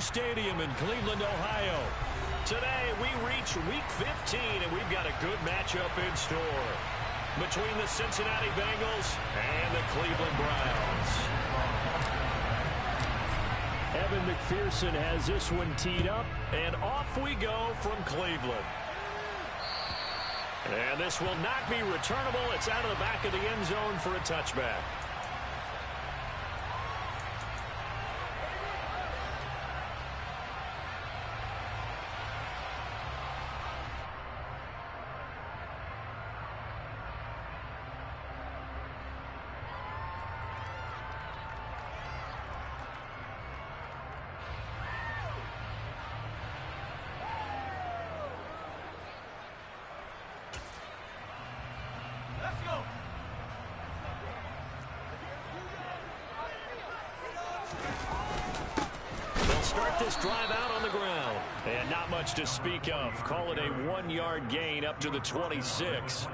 Stadium in Cleveland, Ohio. Today, we reach Week 15, and we've got a good matchup in store between the Cincinnati Bengals and the Cleveland Browns. Evan McPherson has this one teed up, and off we go from Cleveland. And this will not be returnable. It's out of the back of the end zone for a touchback. Start this drive out on the ground. And not much to speak of. Call it a 1-yard gain up to the 26.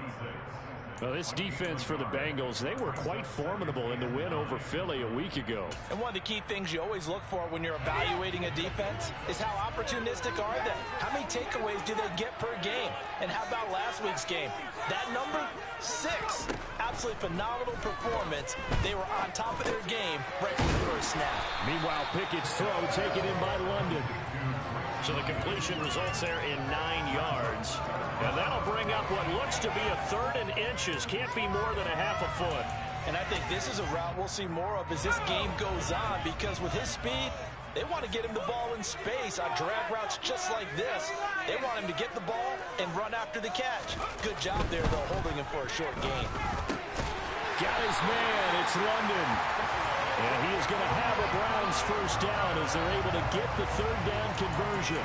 Well, this defense for the Bengals, they were quite formidable in the win over Philly a week ago. And one of the key things you always look for when you're evaluating a defense is how opportunistic are they? How many takeaways do they get per game? And how about last week's game? That number, 6. Absolutely phenomenal performance. They were on top of their game right from the first snap. Meanwhile, Pickett's throw taken in by London. So the completion results there in 9 yards. And that'll bring up what looks to be a 3rd and inches. Can't be more than a half a foot. And I think this is a route we'll see more of as this game goes on, because with his speed, they want to get him the ball in space on drag routes just like this. They want him to get the ball and run after the catch. Good job there, though, holding him for a short gain. Got his man. It's London. And he is going to have a Browns first down as they're able to get the 3rd down conversion.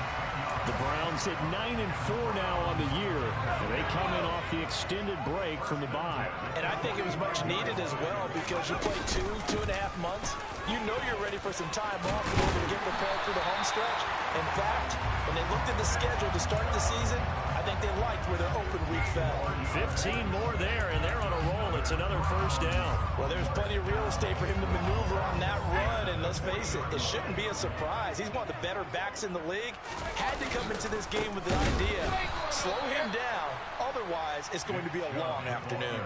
The Browns at 9-4 now on the year, and they come in off the extended break from the bye. And I think it was much needed as well, because you play 2.5 months. You know you're ready for some time off in order to get prepared for the home stretch. In fact, when they looked at the schedule to start the season, I think they liked where their open week fell. 15 more there, and they're on a roll. It's another first down. Well, there's plenty of real estate for him to maneuver on that run, and let's face it, it shouldn't be a surprise. He's one of the better backs in the league. Had to come into this game with the idea, slow him down, otherwise it's going to be a long afternoon.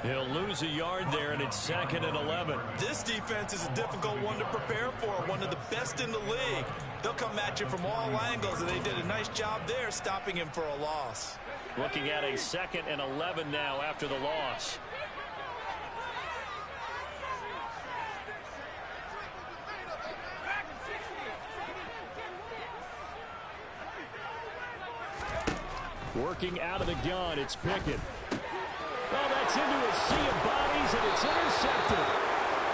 He'll lose a yard there, and it's 2nd and 11. This defense is a difficult one to prepare for, one of the best in the league. They'll come at you from all angles, and they did a nice job there stopping him for a loss. Looking at a 2nd and 11 now after the loss. Working out of the gun, it's Pickett. Well, that's into a sea of bodies, and it's intercepted.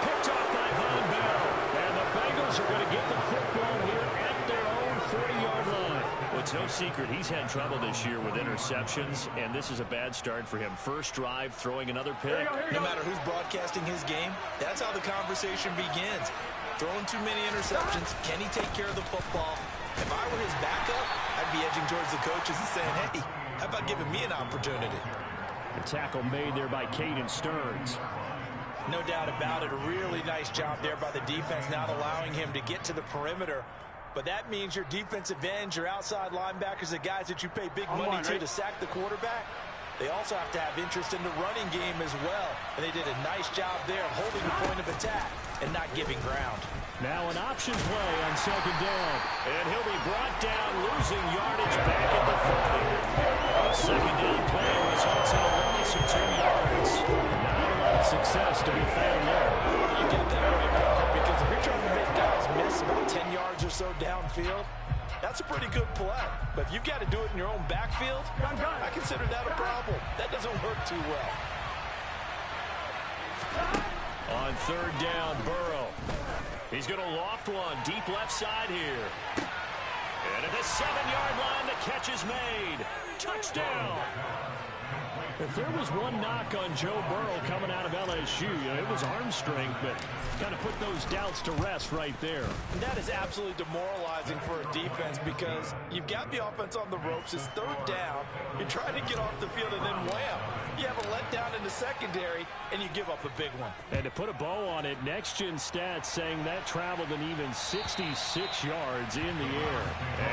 Picked off by Von Bell. And the Bengals are going to get the football here at their own 40-yard line. Well, it's no secret he's had trouble this year with interceptions, and this is a bad start for him. First drive, throwing another pick. No matter who's broadcasting his game, that's how the conversation begins. Throwing too many interceptions. Can he take care of the football? If I were his backup, I'd be edging towards the coaches and saying, hey, how about giving me an opportunity? A tackle made there by Caden Stearns. No doubt about it. A really nice job there by the defense, not allowing him to get to the perimeter. But that means your defensive ends, your outside linebackers, the guys that you pay big money to sack the quarterback, they also have to have interest in the running game as well. And they did a nice job there of holding the point of attack and not giving ground. Now an option play on 2nd down. And he'll be brought down, losing yardage back at the 40. 2nd down play results in a loss of 2 yards. Not a lot of success to be found there. You get that right, brother, because if you're trying to make guys miss about 10 yards or so downfield, that's a pretty good play. But if you've got to do it in your own backfield, I consider that a problem. That doesn't work too well. On 3rd down, Burrow. He's going to loft one deep left side here. And at the 7-yard line, the catch is made. Touchdown. If there was one knock on Joe Burrow coming out of LSU, it was arm strength, but kind of put those doubts to rest right there. And that is absolutely demoralizing for a defense because you've got the offense on the ropes. It's third down. You're trying to get off the field, and then wham, you have a letdown in the secondary, and you give up a big one. And to put a bow on it, Next Gen Stats saying that traveled an even 66 yards in the air.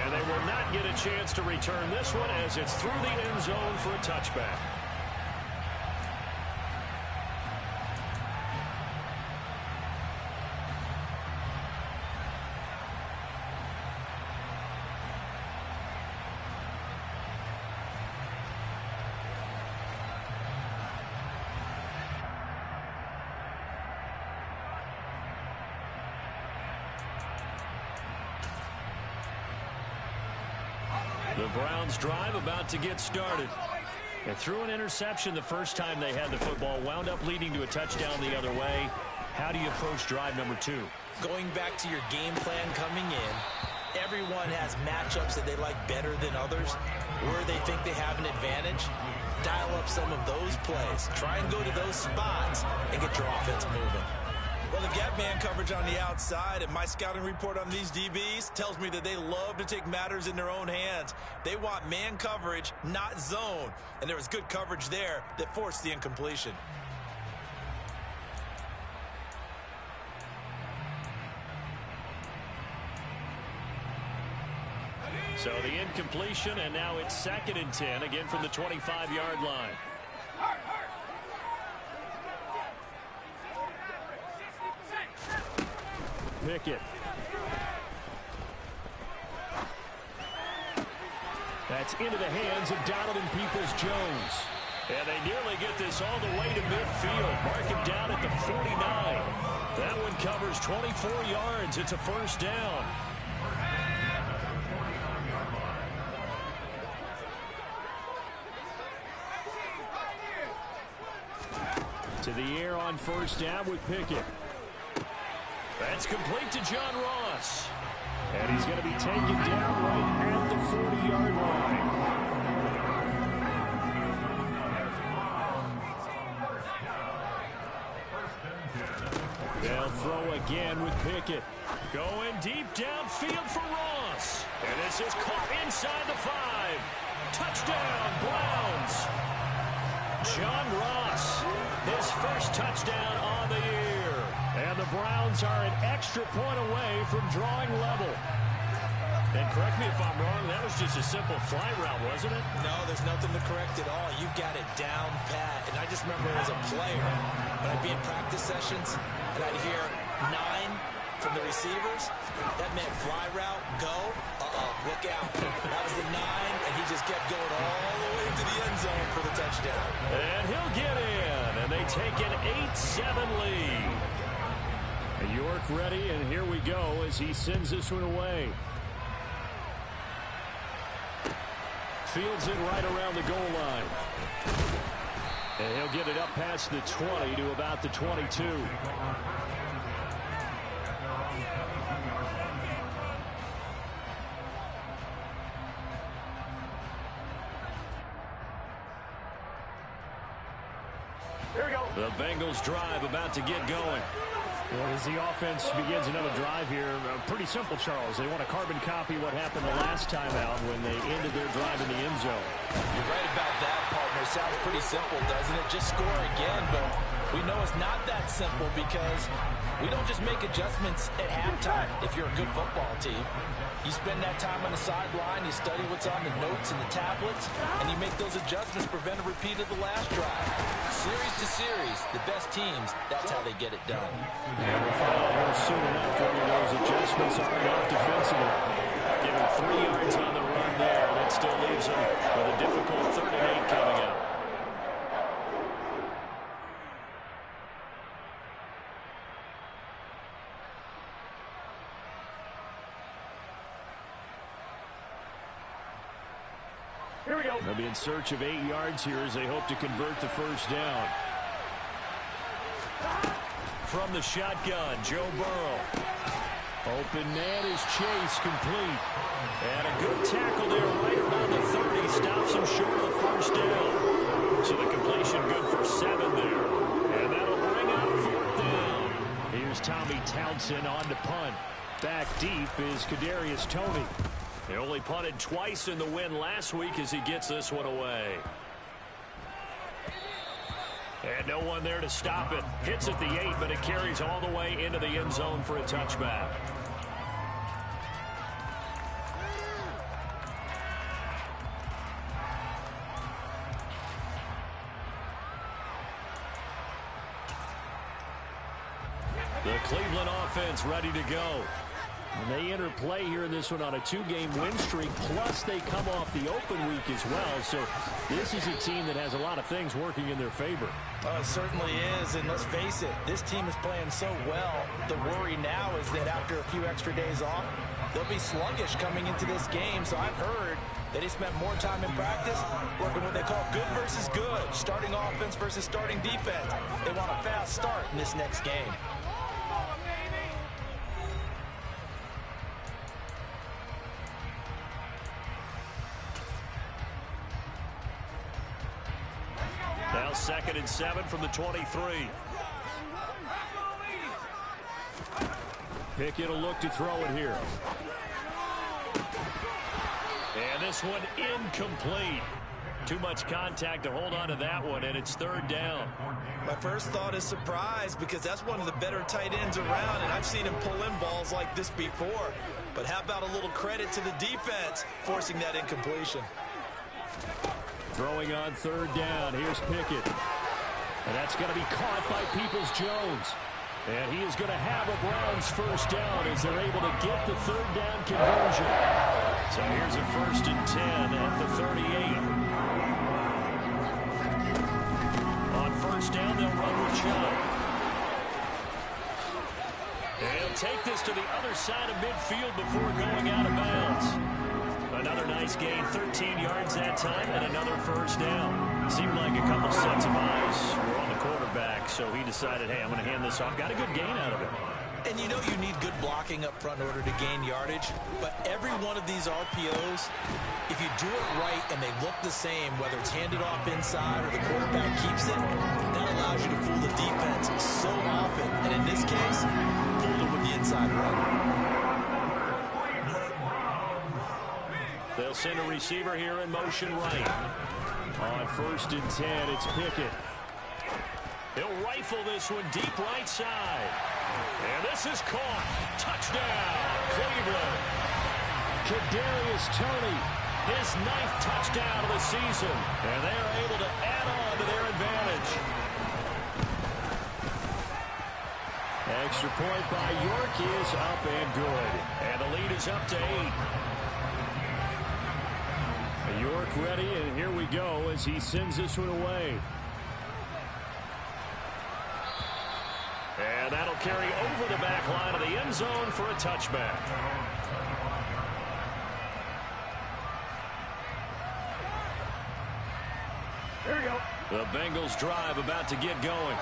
And they will not get a chance to return this one as it's through the end zone for a touchback. The Browns drive about to get started. They threw an interception the first time they had the football, wound up leading to a touchdown the other way. How do you approach drive number 2? Going back to your game plan coming in, everyone has matchups that they like better than others, where they think they have an advantage. Dial up some of those plays. Try and go to those spots and get your offense moving. Well, they've got man coverage on the outside, and my scouting report on these DBs tells me that they love to take matters in their own hands. They want man coverage, not zone. And there was good coverage there that forced the incompletion. So the incompletion, and now it's 2nd and 10, again from the 25-yard line. Pickett. That's into the hands of Donovan Peoples-Jones. And they nearly get this all the way to midfield. Mark him down at the 49. That one covers 24 yards. It's a first down. To the air on first down with Pickett. That's complete to John Ross. And he's going to be taken down right at the 40-yard line. They'll throw again with Pickett. Going deep downfield for Ross. And this is caught inside the 5. Touchdown, Browns. John Ross, his first touchdown on the year. And the Browns are an extra point away from drawing level. And correct me if I'm wrong, that was just a simple fly route, wasn't it? No, there's nothing to correct at all. You've got it down pat. And I just remember as a player, when I'd be in practice sessions, and I'd hear 9 from the receivers, that meant fly route, go, look out. That was the 9, and he just kept going all the way to the end zone for the touchdown. And he'll get in, and they take an 8-7 lead. York ready, and here we go as he sends this one away. Fields it right around the goal line. And he'll get it up past the 20 to about the 22. Here we go. The Bengals drive about to get going. Well, as the offense begins another drive here, pretty simple, Charles. They want to carbon copy what happened the last time out when they ended their drive in the end zone. You're right about that, partner. Sounds pretty simple, doesn't it? Just score again, but we know it's not that simple because we don't just make adjustments at halftime if you're a good football team. You spend that time on the sideline, you study what's on the notes and the tablets, and you make those adjustments, prevent a repeat of the last drive. Series to series, the best teams, that's how they get it done. And we'll find out here soon enough whether those adjustments are enough defensively. Give him 3 yards on the run there. That still leaves him with a difficult 3rd and 8 coming up. Here we go. They'll be in search of 8 yards here as they hope to convert the first down. From the shotgun, Joe Burrow. Open man is Chase, complete. And a good tackle there right around the 30. Stops him short of the first down. So the completion good for 7 there. And that'll bring up 4th down. Here's Tommy Townsend on to punt. Back deep is Kadarius Toney. He only punted twice in the win last week as he gets this one away. And no one there to stop it. Hits at the 8, but it carries all the way into the end zone for a touchback. The Cleveland offense ready to go. And they enter play here in this one on a 2-game win streak, plus they come off the open week as well. So this is a team that has a lot of things working in their favor. Oh, it certainly is, and let's face it, this team is playing so well. The worry now is that after a few extra days off, they'll be sluggish coming into this game. So I've heard that he spent more time in practice working what they call good versus good, starting offense versus starting defense. They want a fast start in this next game. Now 2nd and 7 from the 23. Pickett will look to throw it here. And this one incomplete. Too much contact to hold on to that one, and it's 3rd down. My first thought is surprise, because that's one of the better tight ends around, and I've seen him pull in balls like this before. But how about a little credit to the defense forcing that incompletion? Throwing on 3rd down. Here's Pickett. And that's going to be caught by Peoples-Jones. And he is going to have a Browns first down as they're able to get the 3rd down conversion. So here's a 1st and 10 at the 38. On 1st down, they'll run with Chubb. And he'll take this to the other side of midfield before going out of bounds. Another nice gain, 13 yards that time, and another 1st down. Seemed like a couple sets of eyes were on the quarterback, so he decided, hey, I'm going to hand this off. Got a good gain out of it. And you know you need good blocking up front in order to gain yardage, but every one of these RPOs, if you do it right and they look the same, whether it's handed off inside or the quarterback keeps it, that allows you to fool the defense so often. And in this case, fooled them with the inside run. They'll send a receiver here in motion right. On 1st and 10, it's Pickett. He'll rifle this one deep right side. And this is caught. Touchdown, Cleveland. Kadarius Toney, his 9th touchdown of the season. And they are able to add on to their advantage. Extra point by York is up and good. And the lead is up to 8. York ready, and here we go as he sends this one away. And that'll carry over the back line of the end zone for a touchback. There you go. The Bengals drive about to get going.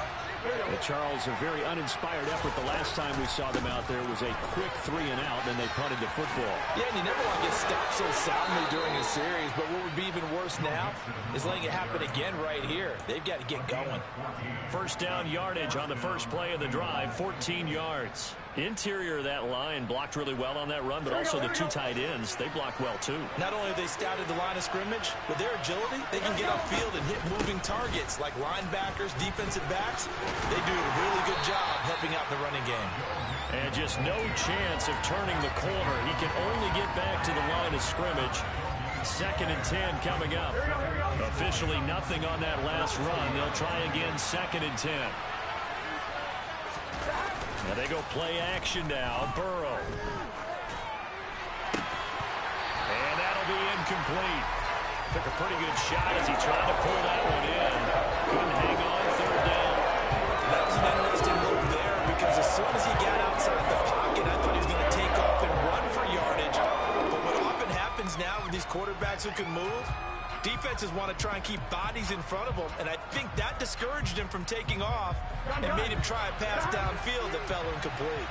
And Charles, a very uninspired effort the last time we saw them out there was a quick 3 and out, then they punted the football. Yeah, and you never want to get stopped so soundly during a series, but what would be even worse now is letting it happen again right here. They've got to get going. 1st down yardage on the first play of the drive, 14 yards. Interior of that line blocked really well on that run, but also the 2 tight ends, they blocked well too. Not only have they scouted the line of scrimmage, with their agility, they can get upfield and hit moving targets like linebackers, defensive backs. They do a really good job helping out the running game. And just no chance of turning the corner. He can only get back to the line of scrimmage. 2nd and 10 coming up. Officially nothing on that last run. They'll try again 2nd and 10. Now they go play action now. Burrow. And that'll be incomplete. Took a pretty good shot as he tried to pull that one in. Couldn't hang on 3rd down. That was an interesting look there because as soon as he got outside the pocket, I thought he was going to take off and run for yardage. But what often happens now with these quarterbacks who can move, defenses want to try and keep bodies in front of them, and I think that discouraged him from taking off and made him try a pass downfield that fell incomplete.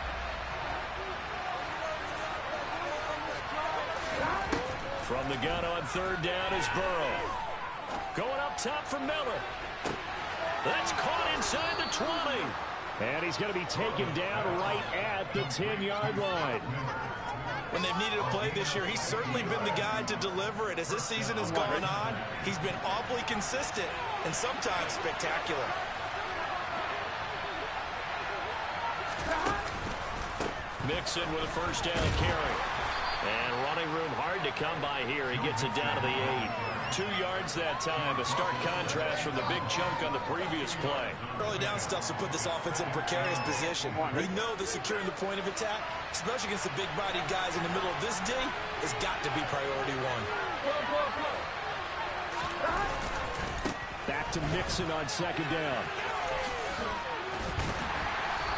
From the gun on third down is Burrow. Going up top for Miller. That's caught inside the 20. And he's going to be taken down right at the 10-yard line. When they've needed a play this year, he's certainly been the guy to deliver it. As this season has gone on, he's been awfully consistent and sometimes spectacular. Mixon with a first down carry. And running room hard to come by here. He gets it down to the 8. 2 yards that time. A stark contrast from the big chunk on the previous play. Early down stuff to put this offense in a precarious position. We know that securing the point of attack, especially against the big-bodied guys in the middle of this D, has got to be priority one. Back to Mixon on second down.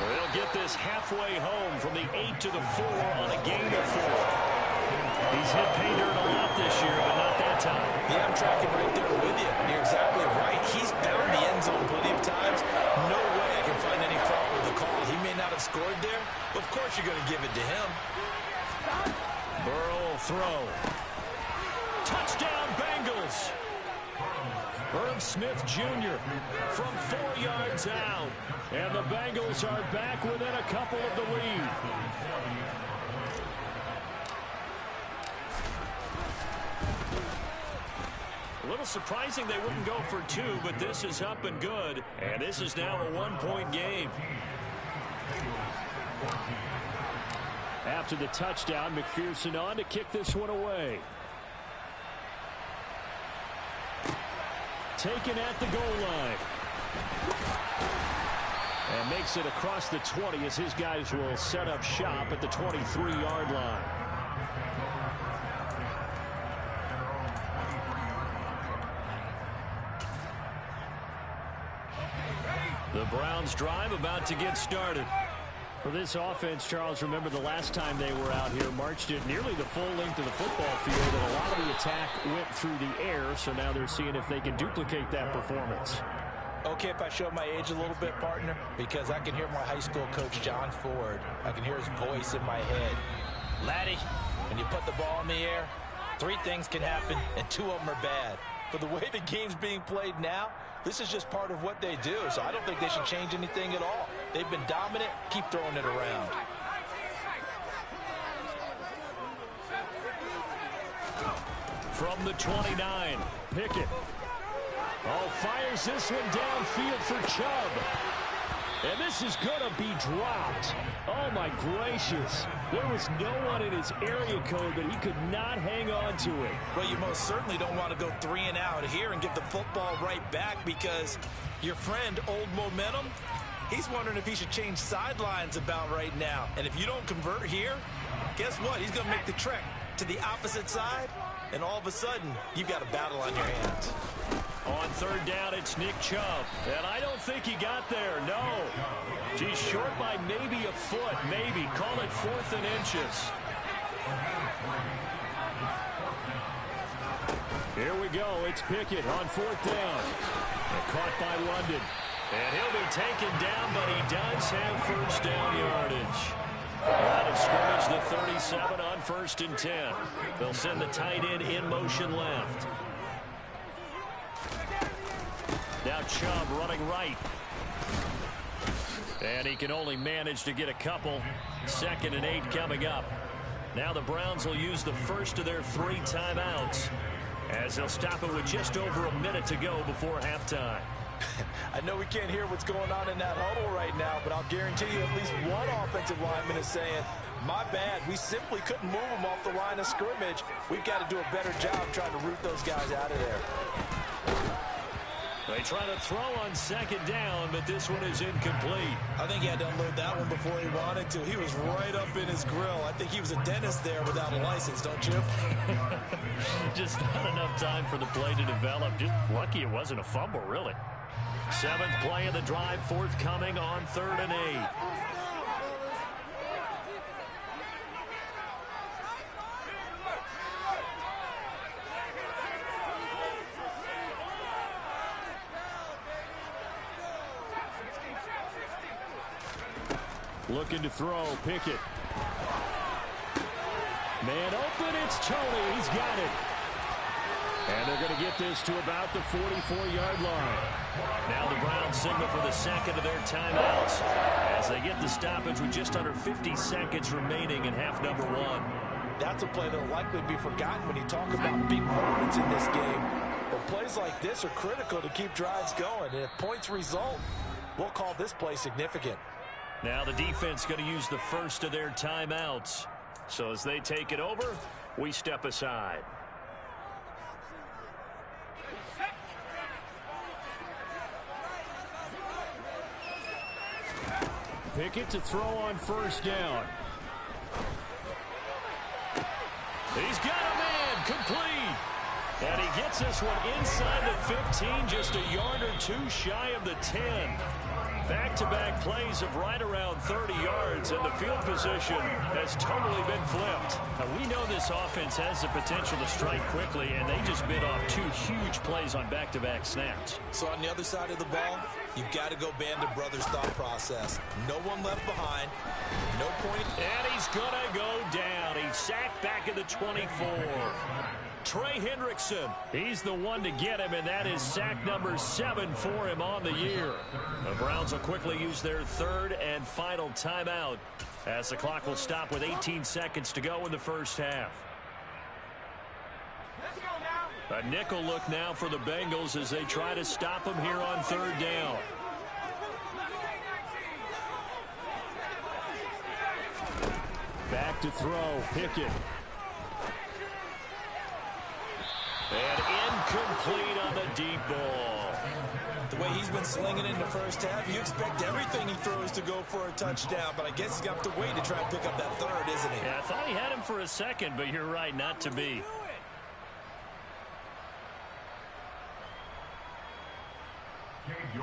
They'll get this halfway home from the 8 to the 4 on a gain of 4. He's hit pay dirt a lot this year, but not that time. Yeah, I'm tracking right there with you. You're exactly right. He's found the end zone plenty of times. No way I can find any fault with the call. He may not have scored there, but of course you're going to give it to him. Burrow will throw. Touchdown, Bengals. Irv Smith Jr. from 4 yards out. And the Bengals are back within a couple of the lead. A little surprising they wouldn't go for 2, but this is up and good. And this is now a 1-point game. After the touchdown, McPherson on to kick this one away. Taken at the goal line. And makes it across the 20 as his guys will set up shop at the 23-yard line. The Browns drive about to get started. For this offense, Charles, remember the last time they were out here, marched it nearly the full length of the football field, and a lot of the attack went through the air, so now they're seeing if they can duplicate that performance. Okay, if I show my age a little bit, partner, because I can hear my high school coach, John Ford. I can hear his voice in my head. Laddie, when you put the ball in the air, 3 things can happen, and 2 of them are bad. For the way the game's being played now, this is just part of what they do, so I don't think they should change anything at all. They've been dominant. Keep throwing it around. From the 29, Pickett. Oh, fires this one downfield for Chubb. And this is going to be dropped. Oh, my gracious. There was no one in his area code, but he could not hang on to it. Well, you most certainly don't want to go 3 and out here and give the football right back, because your friend, Old Momentum, he's wondering if he should change sidelines about right now. And if you don't convert here, guess what? He's going to make the trek to the opposite side, and all of a sudden, you've got a battle on your hands. On third down, it's Nick Chubb. And I don't think he got there, no. He's short by maybe a foot, maybe. Call it 4th and inches. Here we go. It's Pickett on 4th down. And caught by London. And he'll be taken down, but he does have first down yardage. Out of scrimmage, the 37 on 1st and 10. They'll send the tight end in motion left. Now Chubb running right. And he can only manage to get a couple. 2nd and 8 coming up. Now the Browns will use the first of their 3 timeouts, as they'll stop it with just over a minute to go before halftime. I know we can't hear what's going on in that huddle right now, but I'll guarantee you at least one offensive lineman is saying, my bad, we simply couldn't move them off the line of scrimmage. We've got to do a better job trying to root those guys out of there. They try to throw on 2nd down, but this one is incomplete. I think he had to unload that one before he wanted to. He was right up in his grill. I think he was a dentist there without a license, don't you? Just not enough time for the play to develop. Just lucky it wasn't a fumble, really. 7th play of the drive, forthcoming on 3rd and 8. Looking to throw, Pickett. Man open, it's Tony. He's got it. And they're going to get this to about the 44-yard line. Now the Browns signal for the second of their timeouts as they get the stoppage with just under 50 seconds remaining in half number one. That's a play that will likely be forgotten when you talk about big moments in this game. But plays like this are critical to keep drives going. And if points result, we'll call this play significant. Now the defense going to use the first of their timeouts. So as they take it over, we step aside. Pickett to throw on first down. He's got a man complete. And he gets this one inside the 15, just a yard or two shy of the 10. Back-to-back plays of right around 30 yards, and the field position has totally been flipped. Now, we know this offense has the potential to strike quickly, and they just bit off two huge plays on back-to-back snaps. So on the other side of the ball, you've got to go Band of Brothers thought process. No one left behind, no point. And he's going to go down. He's sacked back at the 24. Trey Hendrickson, he's the one to get him, and that is sack number 7 for him on the year. The Browns will quickly use their third and final timeout as the clock will stop with 18 seconds to go in the first half. A nickel look now for the Bengals as they try to stop him here on third down. Back to throw, Pickett. And incomplete on the deep ball. The way he's been slinging in the first half, you expect everything he throws to go for a touchdown, but I guess he's got to wait to try and pick up that third, isn't he? Yeah, I thought he had him for a second, but you're right, not to be.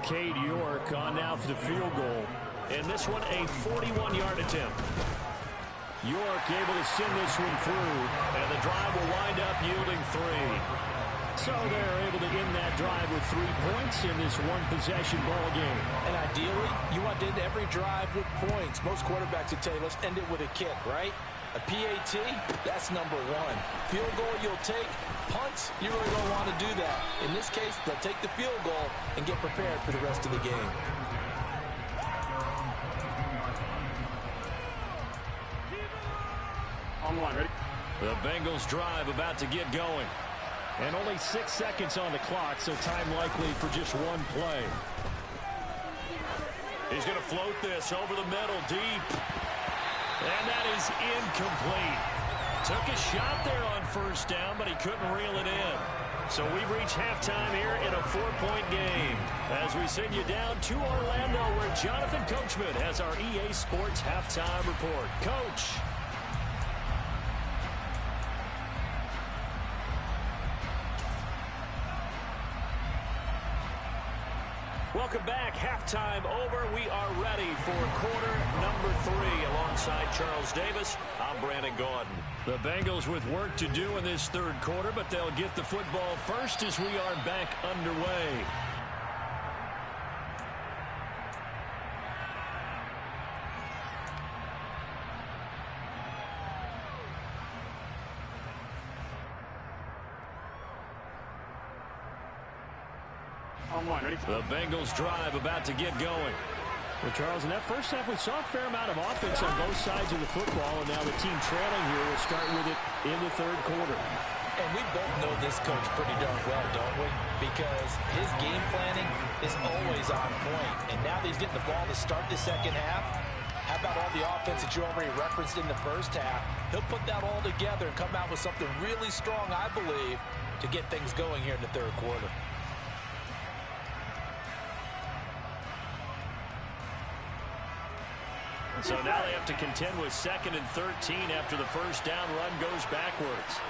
Cade York on now for the field goal. And this one a 41-yard attempt. York able to send this one through. And the drive will wind up yielding 3. So they're able to end that drive with 3 points in this one-possession ball game. And ideally, you want to end every drive with points. Most quarterbacks would tell you, let's end it with a kick, right? A PAT, that's number 1. Field goal you'll take. Punts, you really don't want to do that. In this case, they'll take the field goal and get prepared for the rest of the game. Ready? The Bengals drive about to get going. And only 6 seconds on the clock, so time likely for just one play. He's going to float this over the middle deep. And that is incomplete. Took a shot there on first down, but he couldn't reel it in. So we've reached halftime here in a 4-point game. As we send you down to Orlando, where Jonathan Coachman has our EA Sports halftime report. Coach. Welcome back. Halftime over. We are ready for quarter number 3. Alongside Charles Davis, I'm Brandon Gaudin. The Bengals with work to do in this third quarter, but they'll get the football first as we are back underway. The Bengals drive about to get going. Well, Charles, in that first half, we saw a fair amount of offense on both sides of the football, and now the team trailing here will start with it in the third quarter. And we both know this coach pretty darn well, don't we? Because his game planning is always on point. And now that he's getting the ball to start the second half, how about all the offense that you already referenced in the first half? He'll put that all together and come out with something really strong, I believe, to get things going here in the third quarter. So now they have to contend with 2nd and 13 after the first down run goes backwards.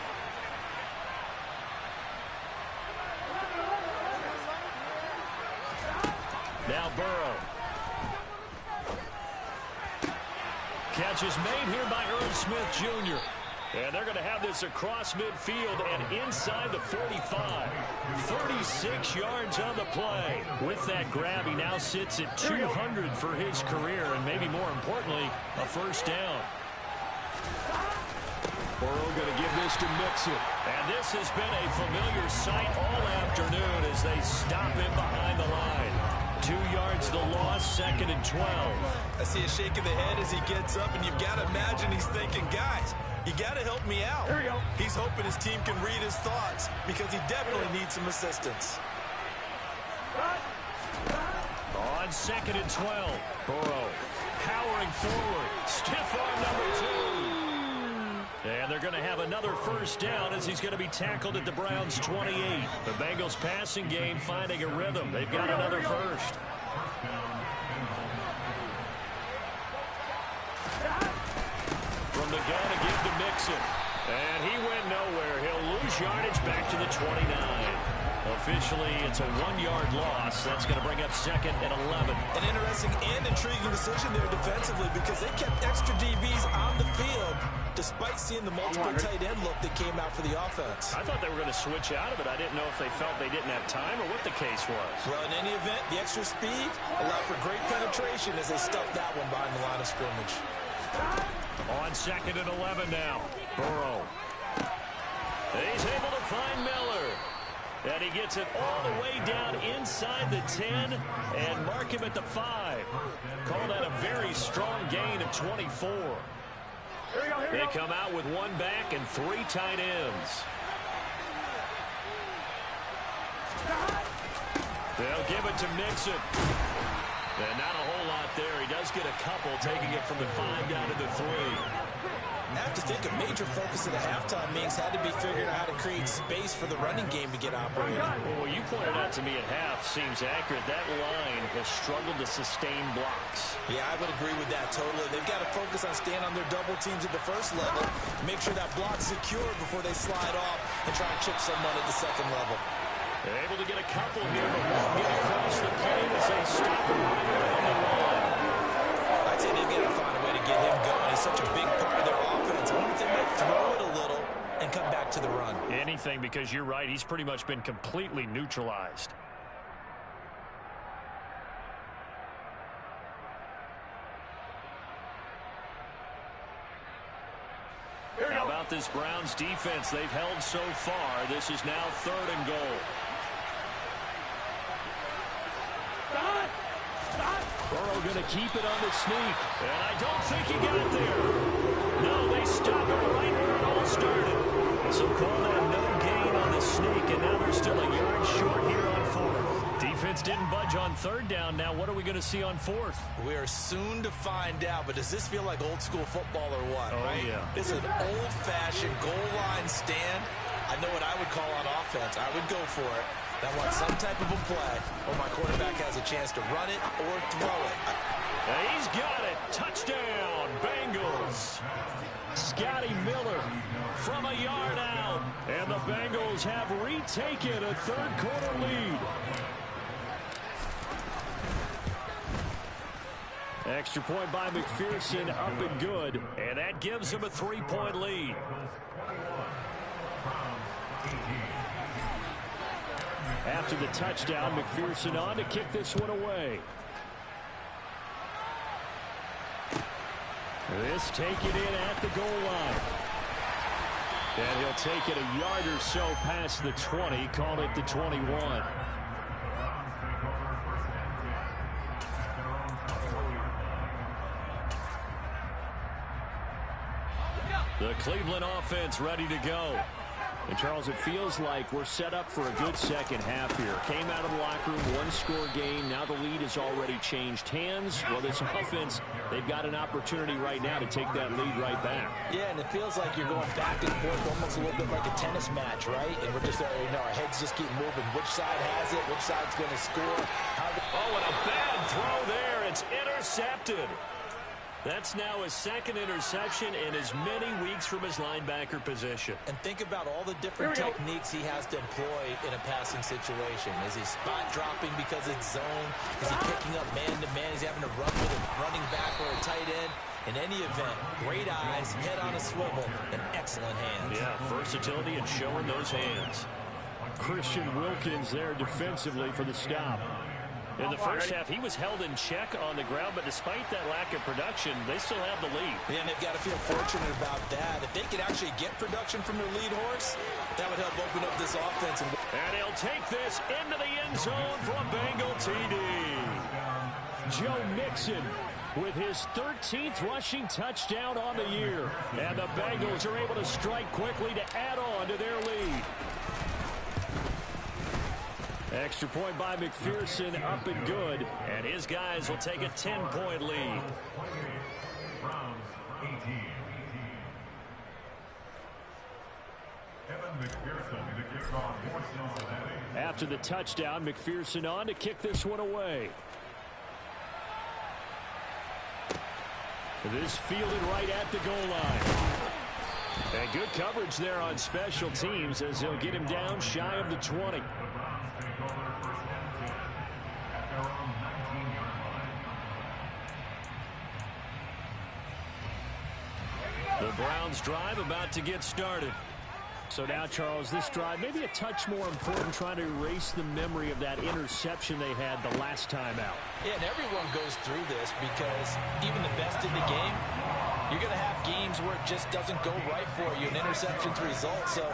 Now Burrow. Catch is made here by Irv Smith Jr. And they're going to have this across midfield and inside the 45. 36 yards on the play. With that grab, he now sits at 200 for his career, and maybe more importantly, a first down. Burrow going to give this to Mixon. And this has been a familiar sight all afternoon as they stop him behind the line. 2 yards the loss, 2nd and 12. I see a shake of the head as he gets up, and you've got to imagine he's thinking, guys, you got to help me out. Here we go. He's hoping his team can read his thoughts because he definitely needs some assistance. On 2nd and 12, Burrow powering forward. Stiff arm number 2. And they're going to have another first down as he's going to be tackled at the Browns' 28. The Bengals passing game finding a rhythm. They've got another first. From the gun to give to Mixon. And he went nowhere. He'll lose yardage back to the 29. Officially, it's a 1-yard loss. That's going to bring up 2nd and 11. An interesting and intriguing decision there defensively because they kept extra DBs on the field despite seeing the multiple tight end look that came out for the offense. I thought they were going to switch out of it. I didn't know if they felt they didn't have time or what the case was. Well, in any event, the extra speed allowed for great penetration as they stuffed that one behind the line of scrimmage. On 2nd and 11 now, Burrow. He's able to find Miller. And he gets it all the way down inside the 10 and mark him at the 5. Call that a very strong gain of 24. They come out with 1 back and 3 tight ends. They'll give it to Mixon. And not a whole lot there. He does get a couple, taking it from the 5 down to the 3. I have to think a major focus of the halftime meetings had to be figuring out how to create space for the running game to get operating. Well, what you pointed out to me at half seems accurate. That line has struggled to sustain blocks. Yeah, I would agree with that totally. They've got to focus on staying on their double teams at the first level, make sure that block's secure before they slide off and try and chip someone at the second level. They're able to get a couple here, but won't get across the plane as they stop him right around the line. I'd say they've got to find a way to get him going. He's such a big part of their offense. I wonder if they might throw it a little and come back to the run. Anything, because you're right. He's pretty much been completely neutralized. How about this Browns defense? They've held so far. This is now 3rd and goal. Burrow going to keep it on the sneak. And I don't think he got there. No, they stop him right where it all started. So call that no gain on the sneak, and now they're still a yard short here on 4th. Defense didn't budge on 3rd down. Now what are we going to see on 4th? We are soon to find out, but does this feel like old school football or what? Oh, right? Yeah. This is an old-fashioned goal line stand. I know what I would call on offense. I would go for it. I want some type of a play where my quarterback has a chance to run it or throw it. He's got it. Touchdown, Bengals. Scotty Miller from a yard out. And the Bengals have retaken a 3rd quarter lead. Extra point by McPherson, up and good. And that gives him a 3-point lead. After the touchdown, McPherson on to kick this one away. This take it in at the goal line. And he'll take it a yard or so past the 20, call it the 21. The Cleveland offense ready to go. And, Charles, it feels like we're set up for a good second half here. Came out of the locker room, 1-score game. Now the lead has already changed hands. Well, this offense, they've got an opportunity right now to take that lead right back. Yeah, and it feels like you're going back and forth almost a little bit like a tennis match, right? And we're just, our heads just keep moving. Which side has it? Which side's going to score? Oh, and a bad throw there. It's intercepted. That's now his 2nd interception in as many weeks from his linebacker position. And think about all the different techniques he has to employ in a passing situation. Is he spot dropping because it's zone? Is he picking up man-to-man? Is he having to run with a running back or a tight end? In any event, great eyes, head on a swivel, and excellent hands. Yeah, versatility and showing those hands. Christian Wilkins there defensively for the stop. In the first half, he was held in check on the ground, but despite that lack of production, they still have the lead. Yeah, and they've got to feel fortunate about that. If they could actually get production from their lead horse, that would help open up this offense. And he'll take this into the end zone for a Bengal TD. Joe Mixon with his 13th rushing touchdown on the year. And the Bengals are able to strike quickly to add on to their lead. Extra point by McPherson, up and good. And his guys will take a 10-point lead. After the touchdown, McPherson on to kick this one away. This fielded right at the goal line. And good coverage there on special teams as he'll get him down shy of the 20. The Browns drive about to get started. So now, Charles, this drive maybe a touch more important, trying to erase the memory of that interception they had the last time out. Yeah, and everyone goes through this because even the best in the game, you're going to have games where it just doesn't go right for you, and interceptions result. So,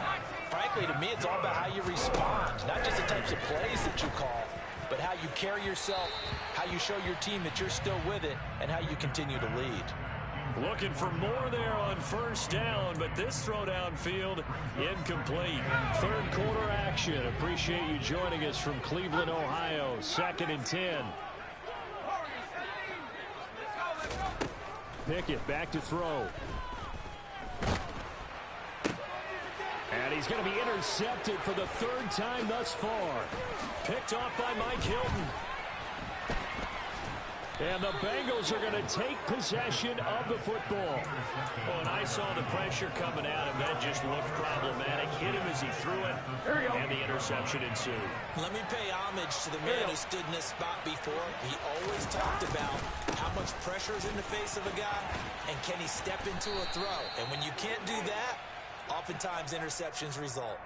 frankly, to me, it's all about how you respond, not just the types of plays that you call, but how you carry yourself, how you show your team that you're still with it, and how you continue to lead. Looking for more there on first down, but this throw downfield incomplete. Third quarter action. Appreciate you joining us from Cleveland, Ohio. 2nd and 10. Pickett back to throw. And he's going to be intercepted for the 3rd time thus far. Picked off by Mike Hilton. And the Bengals are going to take possession of the football. Oh, and I saw the pressure coming at him. That just looked problematic. Hit him as he threw it, and the interception ensued. Let me pay homage to the man who stood in this spot before. He always talked about how much pressure is in the face of a guy, and can he step into a throw. And when you can't do that, oftentimes interceptions result.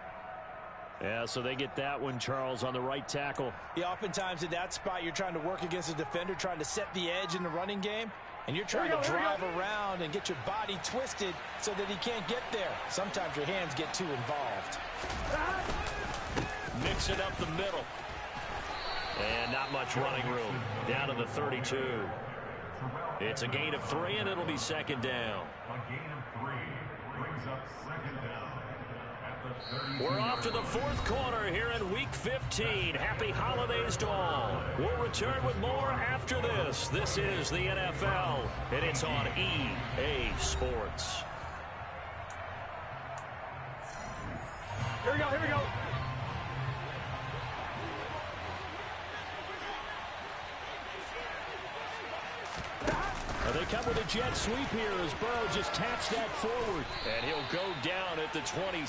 Yeah, so they get that one, Charles, on the right tackle. Yeah, oftentimes in that spot, you're trying to work against a defender, trying to set the edge in the running game, and you're trying to drive around and get your body twisted so that he can't get there. Sometimes your hands get too involved. Mix it up the middle. And not much running room. Down to the 32. It's a gain of 3, and it'll be 2nd down. A gain of 3 brings up 2nd down. We're off to the 4th quarter here in Week 15. Happy holidays to all. We'll return with more after this. This is the NFL, and it's on EA Sports. Here we go, here we go. They come with a jet sweep here as Burrow just taps that forward. And he'll go down at the 26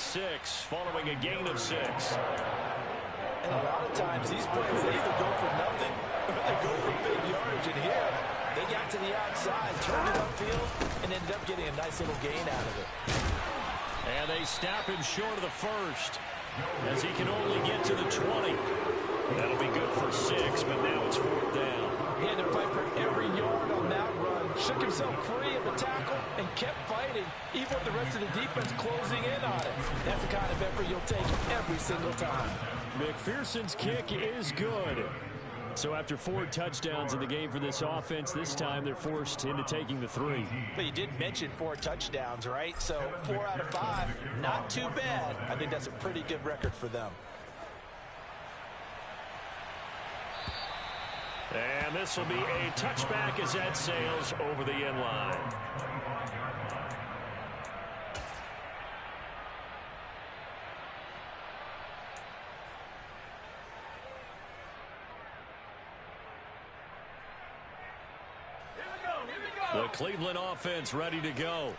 following a gain of 6. And a lot of times these plays, they either go for nothing or they go for big yardage. And here, they got to the outside, turned it upfield, and ended up getting a nice little gain out of it. And they stop him short of the 1st as he can only get to the 20. That'll be good for 6, but now it's 4th down. He had to fight for every yard on that run. Shook himself free of the tackle and kept fighting, even with the rest of the defense closing in on it. That's the kind of effort you'll take every single time. McPherson's kick is good. So after 4 touchdowns in the game for this offense, this time they're forced into taking the 3. But you did mention 4 touchdowns, right? So 4 out of 5, not too bad. I think that's a pretty good record for them. And this will be a touchback as that sails over the end line. The Cleveland offense ready to go.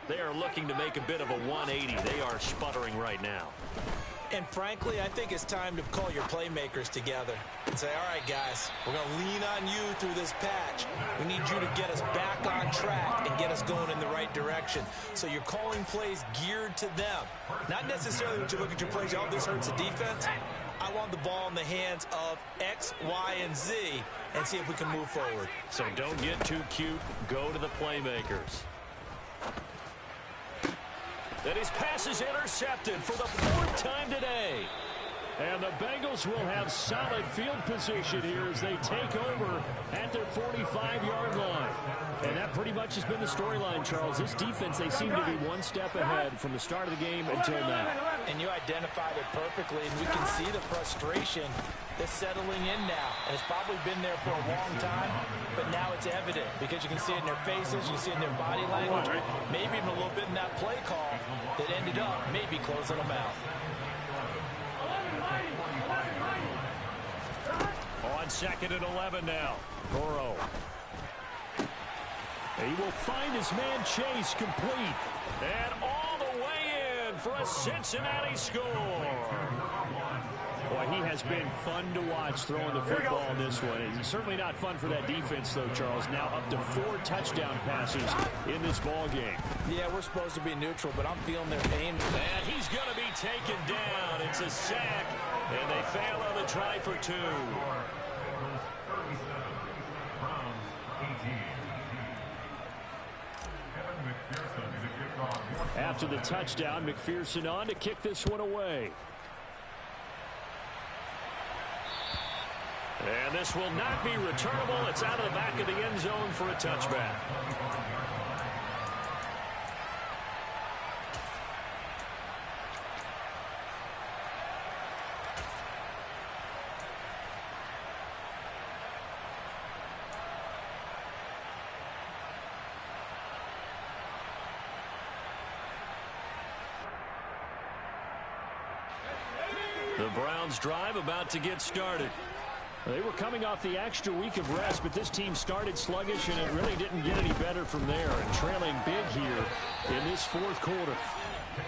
They are looking to make a bit of a 180. They are sputtering right now. And frankly, I think it's time to call your playmakers together and say, all right, guys, we're going to lean on you through this patch. We need you to get us back on track and get us going in the right direction. So you're calling plays geared to them. Not necessarily when you look at your plays, oh, this hurts the defense. I want the ball in the hands of X, Y, and Z and see if we can move forward. So don't get too cute. Go to the playmakers. And his pass is intercepted for the 4th time today. And the Bengals will have solid field position here as they take over at their 45-yard line. And that pretty much has been the storyline, Charles. This defense, they seem to be one step ahead from the start of the game until now. And you identified it perfectly, and we can see the frustration that's settling in now. And it's probably been there for a long time, but now it's evident because you can see it in their faces, you can see it in their body language, maybe even a little bit in that play call that ended up maybe closing them out. On 2nd and 11 now. Burrow. He will find his man Chase complete. And all the way in for a Cincinnati score. Boy, he has been fun to watch throwing the football in this one. It's certainly not fun for that defense, though, Charles. Now up to 4 touchdown passes in this ball game. Yeah, we're supposed to be neutral, but I'm feeling their pain. And he's going to be taken down. It's a sack, and they fail on the try for 2. After the touchdown, McPherson on to kick this one away. And this will not be returnable. It's out of the back of the end zone for a touchback. The Browns drive about to get started. They were coming off the extra week of rest, but this team started sluggish, and it really didn't get any better from there. And trailing big here in this 4th quarter.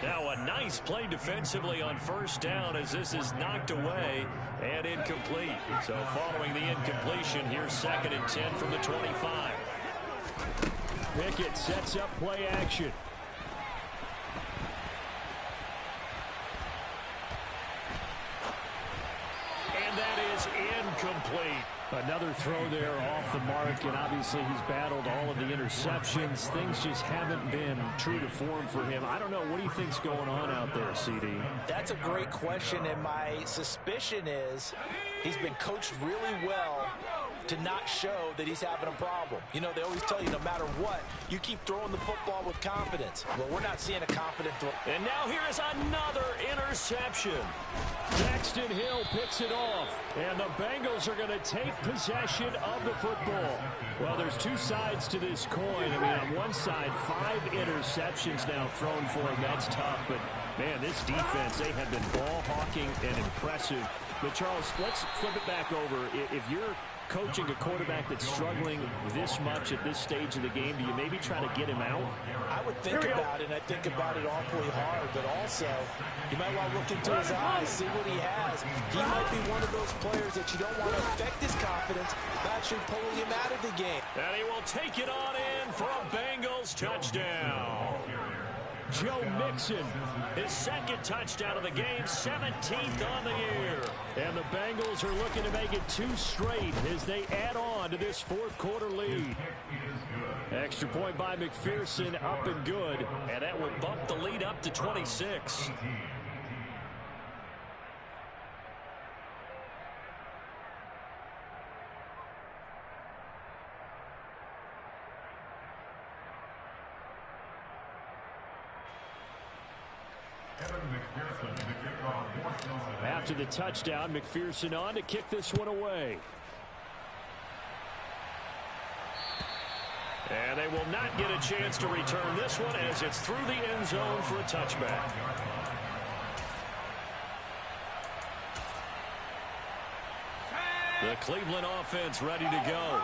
Now a nice play defensively on 1st down as this is knocked away and incomplete. So following the incompletion, here's 2nd and 10 from the 25. Pickett sets up play action. Incomplete. Another throw there off the mark, and obviously he's battled all of the interceptions. Things just haven't been true to form for him. I don't know. What do you think's going on out there, CD? That's a great question, and my suspicion is he's been coached really well to not show that he's having a problem. You know, they always tell you no matter what, you keep throwing the football with confidence. Well, we're not seeing a confident throw. And now here is another interception. Daxton Hill picks it off, and the Bengals are going to take possession of the football. Well, there's 2 sides to this coin. I mean, on one side, 5 interceptions now thrown for him. That's tough, but, man, this defense, they have been ball hawking and impressive. But, Charles, let's flip it back over. If you're coaching a quarterback that's struggling this much at this stage of the game, do you maybe try to get him out? I would think about it, and I think about it awfully hard, but also you might want to look into his eyes, see what he has. He might be one of those players that you don't want to affect his confidence by actually pulling him out of the game. And he will take it on in for a Bengals touchdown. Joe Mixon, his 2nd touchdown of the game, 17th on the year. And the Bengals are looking to make it 2 straight as they add on to this 4th quarter lead. Extra point by McPherson, up and good. And that would bump the lead up to 26. After the touchdown, McPherson on to kick this one away. And they will not get a chance to return this one as it's through the end zone for a touchback. The Cleveland offense ready to go.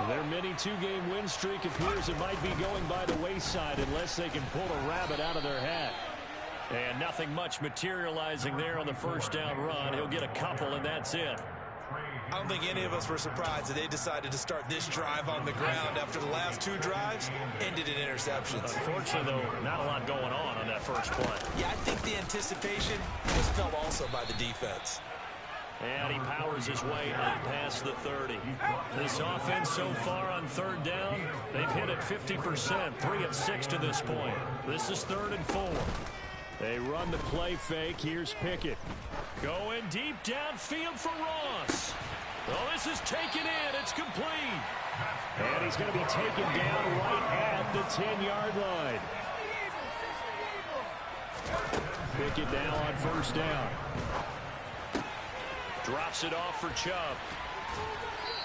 Their mini 2-game win streak appears it might be going by the wayside unless they can pull a rabbit out of their hat. And nothing much materializing there on the 1st down run. He'll get a couple, and that's it. I don't think any of us were surprised that they decided to start this drive on the ground after the last 2 drives ended in interceptions. Unfortunately, though, not a lot going on that first play. Yeah, I think the anticipation was felt also by the defense. And he powers his way up past the 30. This offense so far on third down, they've hit it 50%, 3 of 6 to this point. This is 3rd and 4. They run the play fake. Here's Pickett. Going deep downfield for Ross. Oh, this is taken in. It's complete. And he's going to be taken down right at the 10-yard line. Pickett now on 1st down. Drops it off for Chubb.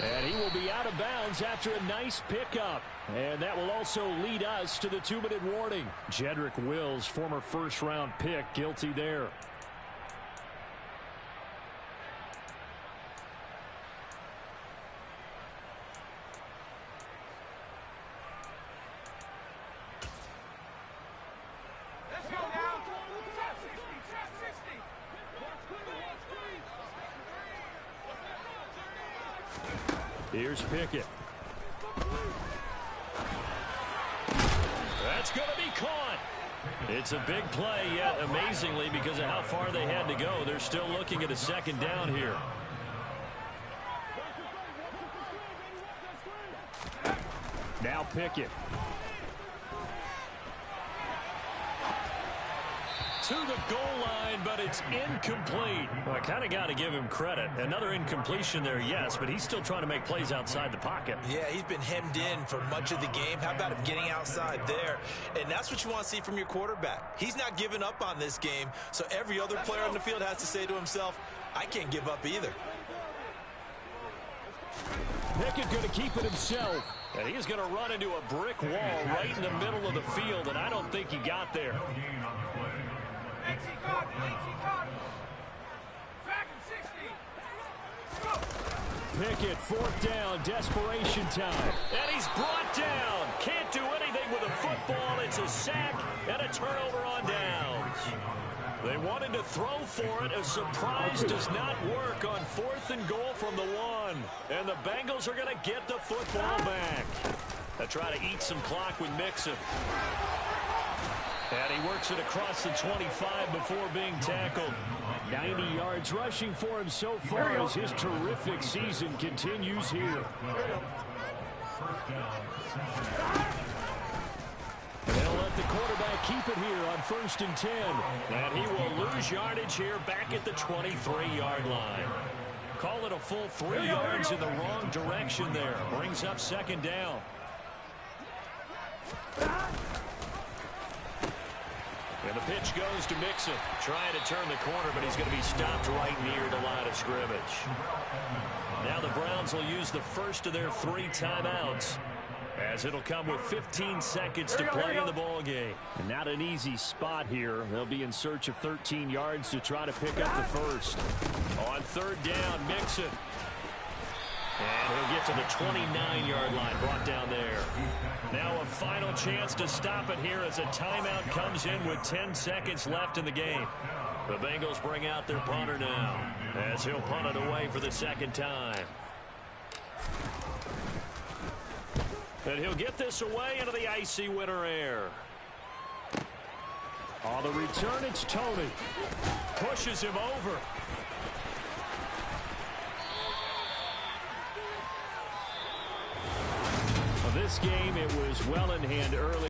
And he will be out of bounds after a nice pickup. And that will also lead us to the 2-minute warning. Jedrick Wills, former first-round pick, guilty there. Here's Pickett. That's going to be caught. It's a big play, yet amazingly, because of how far they had to go, they're still looking at a 2nd down here. Now Pickett. To the goal line, but it's incomplete. Well, I kind of got to give him credit. Another incompletion there, yes, but he's still trying to make plays outside the pocket. Yeah, he's been hemmed in for much of the game. How about him getting outside there? And that's what you want to see from your quarterback. He's not giving up on this game, so every other player on the field has to say to himself, I can't give up either. Pickett going to keep it himself. And he's going to run into a brick wall right in the middle of the field, and I don't think he got there. Pickett, 4th down, desperation time. And he's brought down. Can't do anything with a football. It's a sack and a turnover on downs. They wanted to throw for it. A surprise does not work on 4th and goal from the 1. And the Bengals are going to get the football back. They try to eat some clock with Mixon. And he works it across the 25 before being tackled. 90 yards rushing for him so far as his terrific season continues here. They'll let the quarterback keep it here on 1st and 10. And he will lose yardage here back at the 23-yard line. Call it a full 3 yards in the wrong direction there. Brings up 2nd down. And the pitch goes to Mixon. Trying to turn the corner, but he's going to be stopped right near the line of scrimmage. Now the Browns will use the first of their 3 timeouts, as it'll come with 15 seconds to play in the ball game. And not an easy spot here. They'll be in search of 13 yards to try to pick up the first. On 3rd down, Mixon. And he'll get to the 29-yard line, brought down there. Now a final chance to stop it here as a timeout comes in with 10 seconds left in the game. The Bengals bring out their punter now, as he'll punt it away for the 2nd time. And he'll get this away into the icy winter air. On the return, it's Tony. Pushes him over. This game, it was well in hand early.